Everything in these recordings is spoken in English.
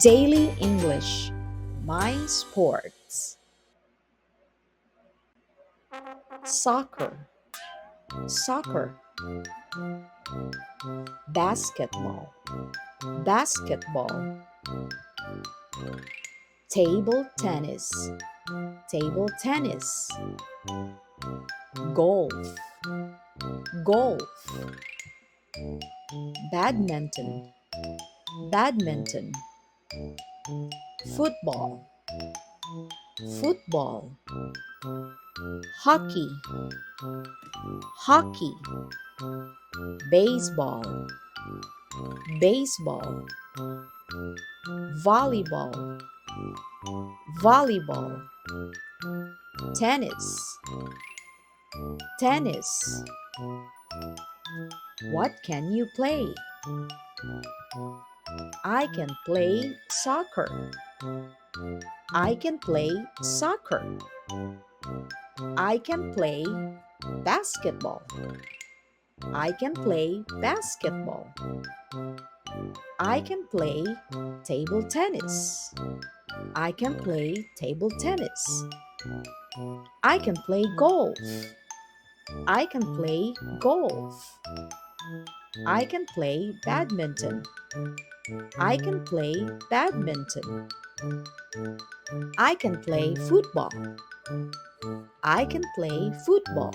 Daily English. My sports. Soccer. Soccer. Basketball. Basketball. Table tennis. Table tennis. Golf. Golf. Badminton. Badminton. Football. Football. Hockey. Hockey. Baseball. Baseball. Volleyball. Volleyball. Tennis. Tennis. What can you play? I can play soccer. I can play soccer. I can play basketball. I can play basketball. I can play table tennis. I can play table tennis. I can play golf. I can play golf. I can play badminton. I can play badminton. I can play football. I can play football.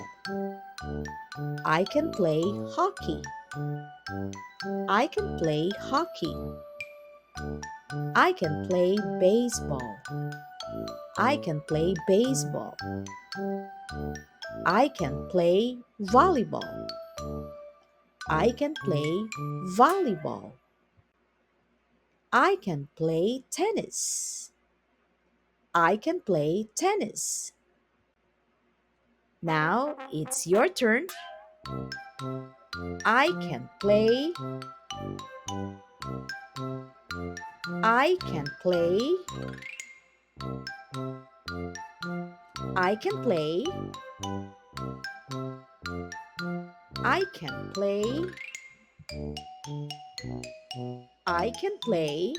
I can play hockey. I can play hockey. I can play baseball. I can play baseball. I can play volleyball. I can play volleyball. I can play tennis. I can play tennis. Now it's your turn. I can play. I can play. I can play. I can play. I can play.